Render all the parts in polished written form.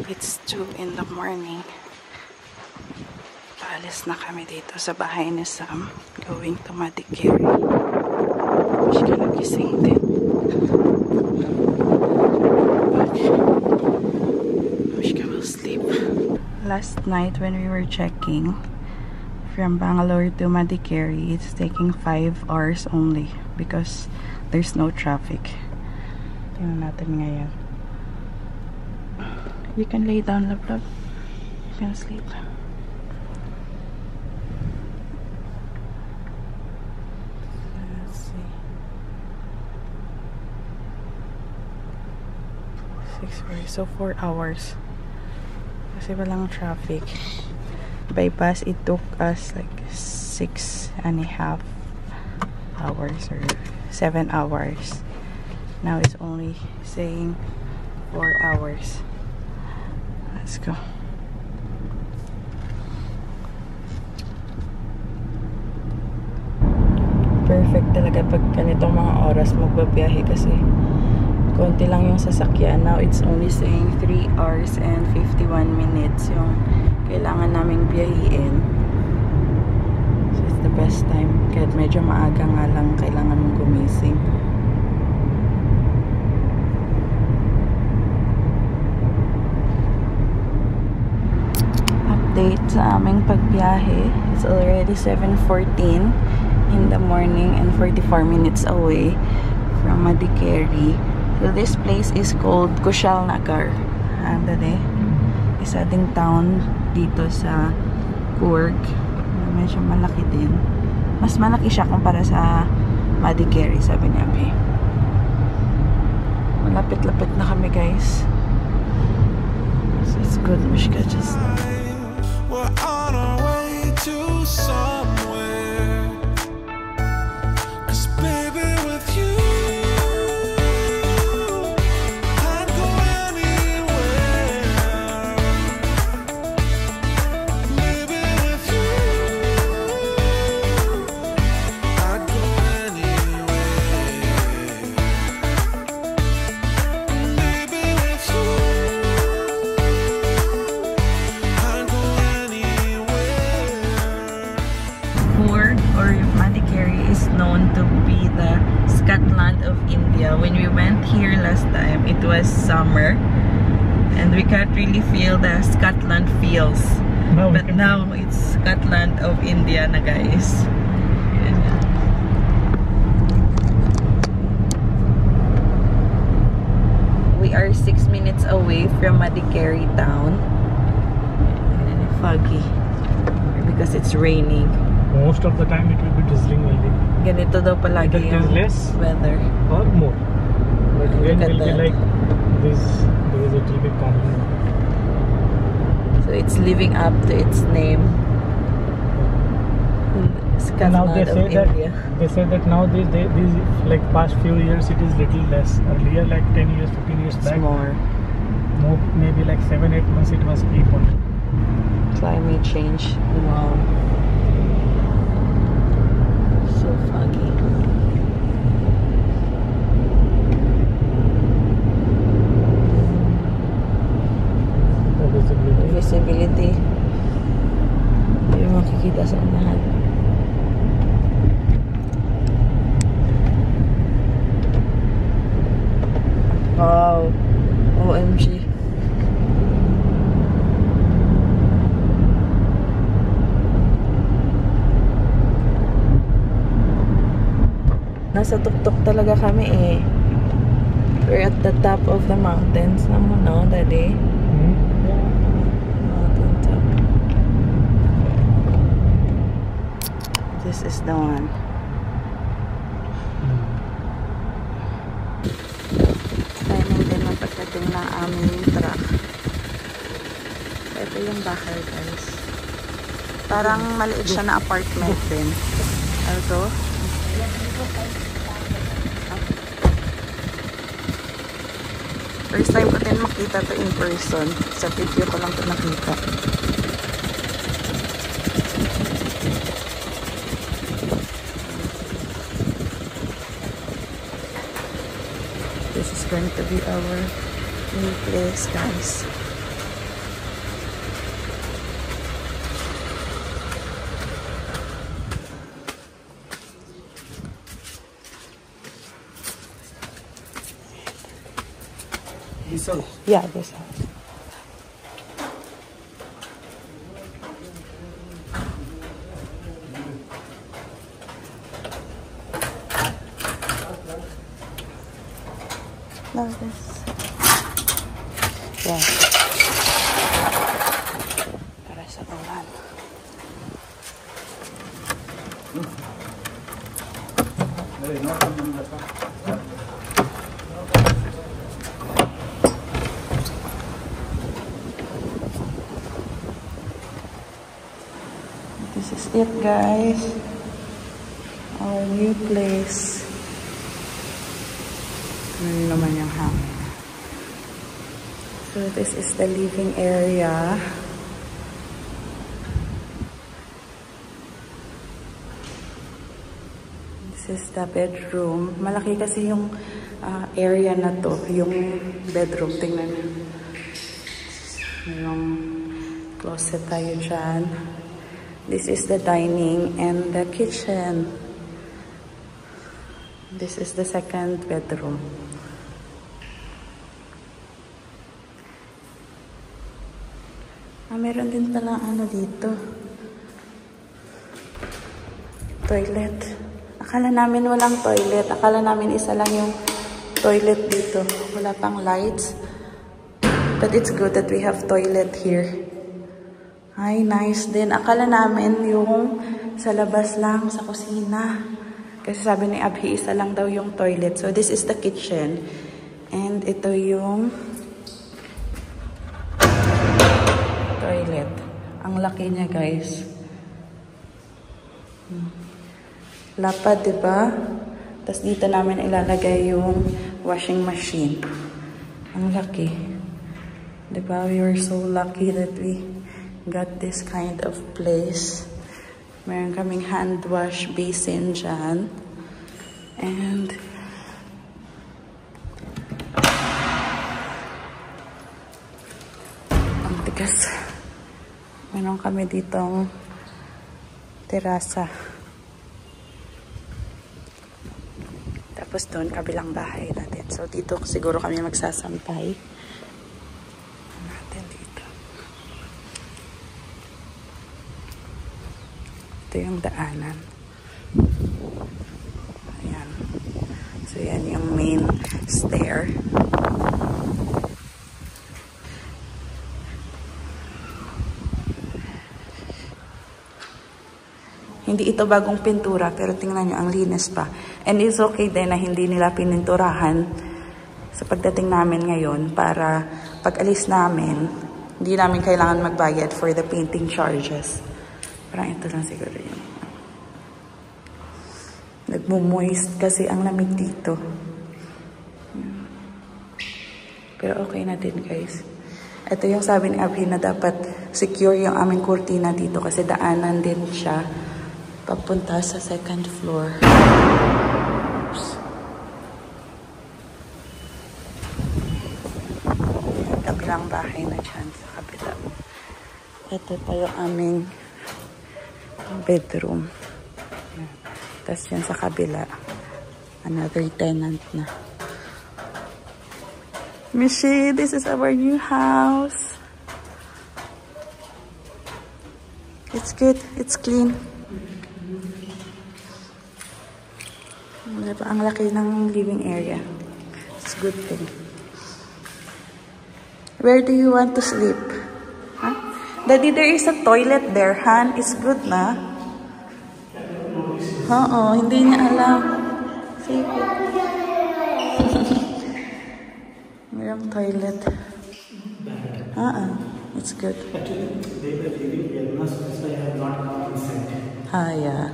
It's 2 in the morning. Paalis na kami dito sa bahay ni Sam. Going to Madikeri. Wish ka nagising din. Wish ka will sleep. Last night when we were checking from Bangalore to Madikeri, it's taking 5 hours only because there's no traffic. Tingnan natin ngayon. You can lay down, love. You can sleep. Let's see. 6 hours. So 4 hours. Kasi walang traffic. By bus, it took us like 6.5 hours or 7 hours. Now it's only saying 4 hours. Let's go. Perfect talaga pag ganitong mga oras magbabiyahe kasi konti lang yung sasakyan. Now it's only saying 3 hours and 51 minutes yung kailangan naming biyahiin. So it's the best time. Kahit medyo maaga nga lang kailangan mong gumising. Update sa aming pagbiyahe. It's already 7:14 in the morning and 44 minutes away from Madikeri. So this place is called Kushalnagar. Andale. Isa ding town dito sa Coorg. Medyo malaki din. Mas malaki siya kumpara sa Madikeri, sabi niya. Malapit-lapit na kami, guys. So it's good. Mishka just... We're on our way to somewhere. 'Cause baby, with you I'd go anywhere. Baby, with you I'd go anywhere. Baby, with you I'd go Coorg or Madikeri is known to be the Scotland of India. When we went here last time, it was summer and we can't really feel the Scotland feels. But now it's Scotland of India na, guys. We are 6 minutes away from Madikeri town. And foggy because it's raining. Most of the time it will be drizzling only. Ganito daw palagi yung weather. Or more. But rain will be like this. There is a little bit common. So it's living up to its name. Scotland of India. They say that now these like past few years it is little less. Earlier like 10 years, 15 years It's back. more. Maybe like 7-8 months it was peak only. Climate change. Wow. So foggy. The visibility. Visibility. Hindi mo makikita sa unahan. Wow. OMG. Nasa tuktok talaga kami eh. We're at the top of the mountains naman, no, Daddy? Mountain top. This is the one. Timing din ng pagdating ng aming truck. Ito yung bahay, guys. Parang maliit siya na apartment din. Ito. First time ko din makita to in person. Sa video ko lang to nakita. This is going to be our new place, guys. This house. Yeah, this house. No, this. Yeah. Para sa ulan. This is it, guys. Our new place. Ano naman yung hangin. So this is the living area. This is the bedroom. Malaki kasi yung area na to. Yung bedroom. Tingnan nyo. Mayroong closet tayo dyan. This is the dining and the kitchen. This is the second bedroom. Meron din pala ano dito. Toilet. Akala namin walang toilet. Akala namin isa lang yung toilet dito. Wala pang lights. But it's good that we have toilet here. Ay, nice din. Akala namin yung sa labas lang, sa kusina. Kasi sabi ni Abhi, isa lang daw yung toilet. So, this is the kitchen. And ito yung toilet. Ang laki niya, guys. Lapad, diba? Tapos dito namin ilalagay yung washing machine. Ang laki. Diba? We were so lucky that we got this kind of place. Meron kaming hand wash basin dyan. And ang tigas. Meron kami ditong terasa. Tapos doon, kabilang bahay natin. So dito siguro kami magsasampay. Natin dito. Ito yung daanan. Ayan. So, yan yung main stair. Hindi ito bagong pintura, pero tingnan nyo, ang linis pa. And it's okay din na hindi nila pininturahan sa pagdating namin ngayon para pag alis namin, hindi namin kailangan magbayad for the painting charges. Parang ito lang siguro yun. Nagmo-moist kasi ang lamig dito. Pero okay na din, guys. Ito yung sabi ni Abhi na dapat secure yung aming kurtina dito kasi daanan din siya papunta sa second floor. Oops. Kabilang bahay na dyan sa kabila. Ito pa yung aming bedroom. Tapos yan sa kabila, another tenant na. Mishi, this is our new house. It's good. It's clean. Diba? Ang laki ng living area. It's a good thing. Where do you want to sleep? Huh? Daddy, there is a toilet there, Han. It's good na. Oo, hindi niya alam. Sige. Mayroong toilet. It's good. Actually, they were leaving Vienna, so that's why I have not come inside. Yeah.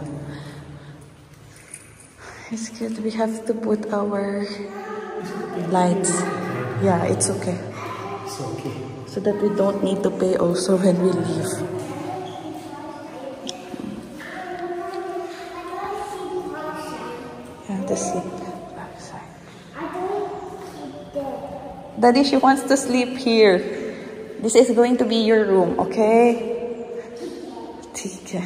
It's good. We have to put our lights. Yeah, it's okay. It's okay. So that we don't need to pay also when we leave. Yeah, the seat backside. Daddy, she wants to sleep here. This is going to be your room, okay? Tika.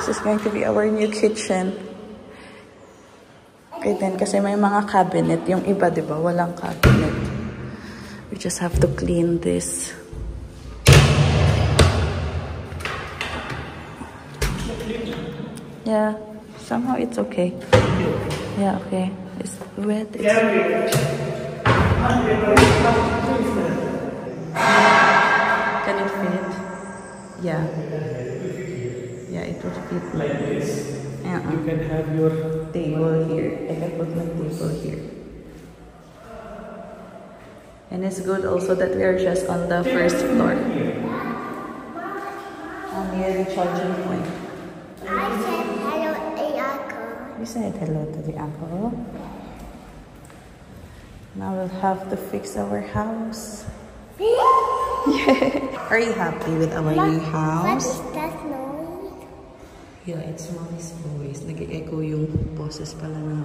This is going to be our new kitchen. okay din kasi may mga cabinet. Yung iba, di ba? Walang cabinet. We just have to clean this. Yeah, somehow it's okay. Yeah, okay. It's wet. It's can it fit? Yeah. Yeah, it would fit. Like this. Yeah. You can have your Table here. I can put my table here. And it's good also that we are just on the first floor. Near the charging point. I said hello, Ayako. You said hello to the apple. Now we'll have to fix our house. Are you happy with our new What house? is that noise? Yeah, it's mommy's voice. Nag-echo yung boses pala na.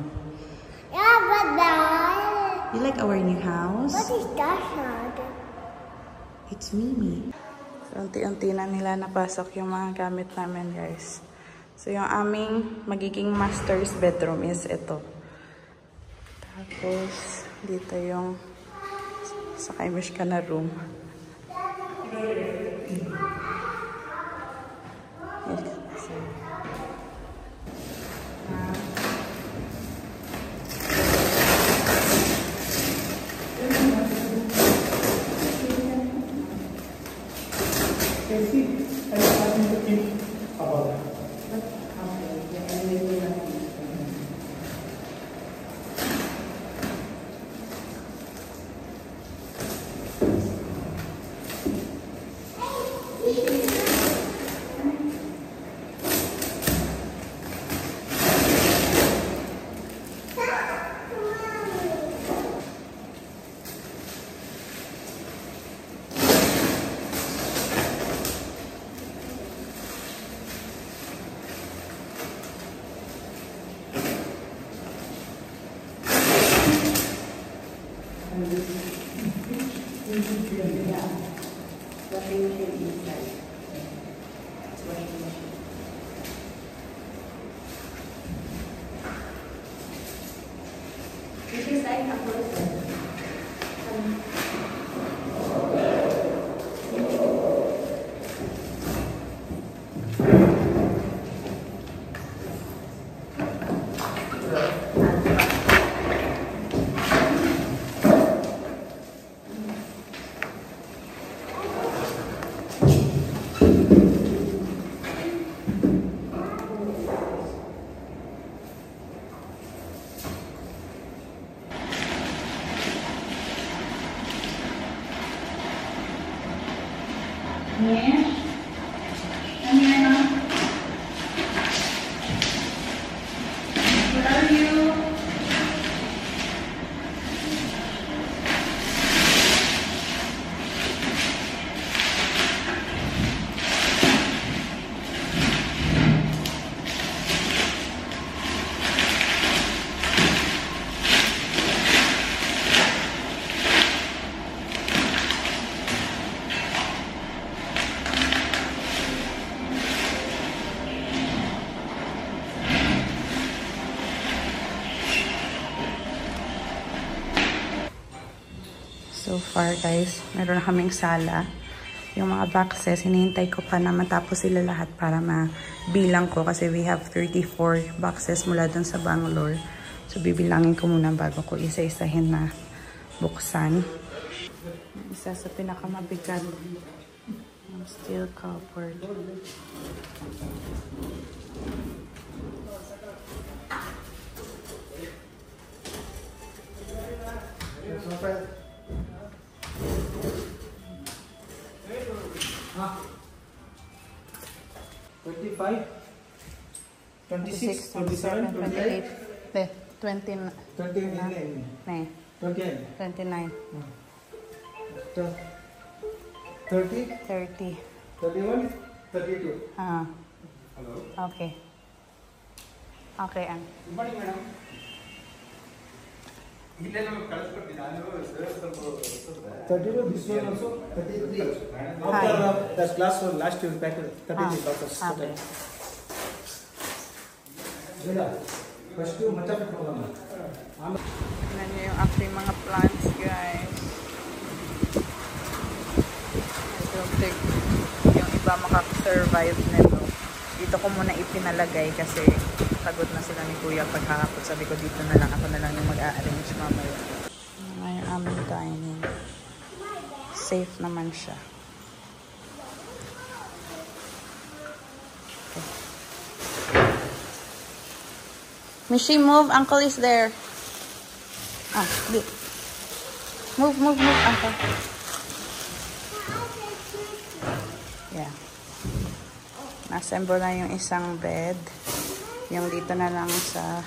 Yeah, but that. You like our new house? What is that sound? It's Mimi. So, unti-unti na nila napasok yung mga gamit namin, guys. So, yung aming magiging master's bedroom is ito. Tapos, dito yung sa Kaimish ka na room. I was starting to think about that. So far, guys, meron na kaming sala. Yung mga boxes, hinihintay ko pa na matapos sila lahat para mabilang ko kasi we have 34 boxes mula dun sa Bangalore. So, bibilangin ko muna bago ko isa-isahin na buksan. Isa sa pinakamabigat. Yung steel cupboard. Huh? 25, 26, 27, 28, 29. 29, 29. 30, 30. 31, 32. Ah, Hello. okay. Okay, Ang. Good morning, madam. Thirty-two, this one also 33. After that last one, last year packed 33 boxes. Okay. Veda, Tignan nyo yung aking mga plants, guys. I don't think yung iba makaka-survive nito. Dito ko muna ipinalagay kasi pagod na sila ni Kuya paghahapon. Sabi ko dito na lang. Ako na lang yung mag-a-arrange mamaya. Yung aming dining. Safe naman siya. Okay. Mishi, move. Uncle is there. Ah, look. Move, Uncle. Yeah. Assemble na yung isang bed. Yung dito na lang sa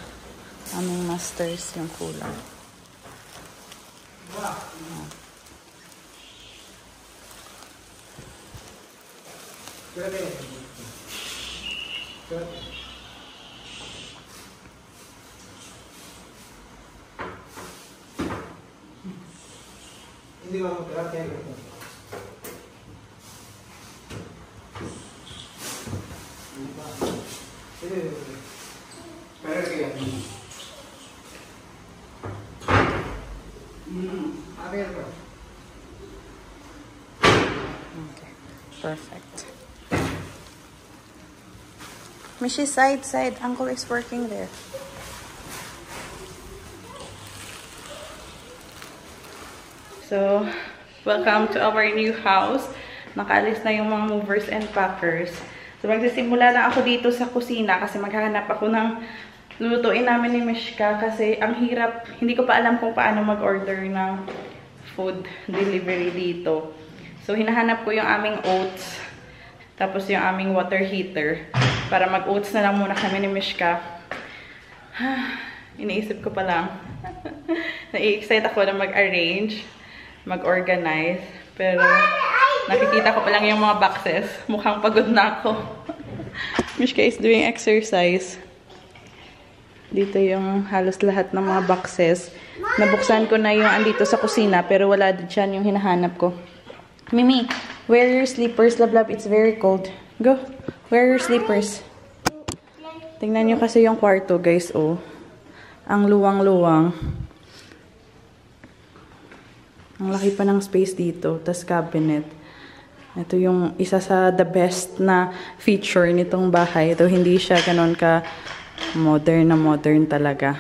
aming masters yung kulang. Hindi ko mag-grab kaya ito. Pero kaya Okay. Perfect. Mishi, side. Uncle is working there. So, welcome to our new house. Nakaalis na yung mga movers and packers. So, magsisimula lang ako dito sa kusina kasi maghahanap ako ng lulutuin namin ni Mishka kasi ang hirap, hindi ko pa alam kung paano mag-order ng food delivery dito. So, hinahanap ko yung aming oats, tapos yung aming water heater para mag-oats na lang muna kami ni Mishka. Iniisip ko pa lang. Nai-excite ako na mag-arrange, mag-organize, pero nakikita ko pa lang yung mga boxes. Mukhang pagod na ako. Mishka is doing exercise. Dito yung halos lahat ng mga boxes. Nabuksan ko na yung andito sa kusina, pero wala din dyan yung hinahanap ko. Mimi, wear your slippers, love. It's very cold. Go. Wear your slippers. Tingnan nyo kasi yung kwarto, guys, oh. Ang luwang-luwang. Ang laki pa ng space dito. Tas cabinet. Ito yung isa sa the best na feature nitong bahay. Ito hindi siya ganon ka modern na modern talaga.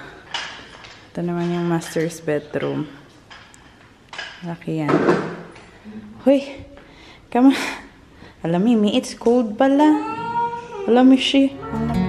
Ito naman yung master's bedroom. Laki yan. Hoy! Come on. Alam, Mimi, it's cold pala. Alam, Mishi. Ang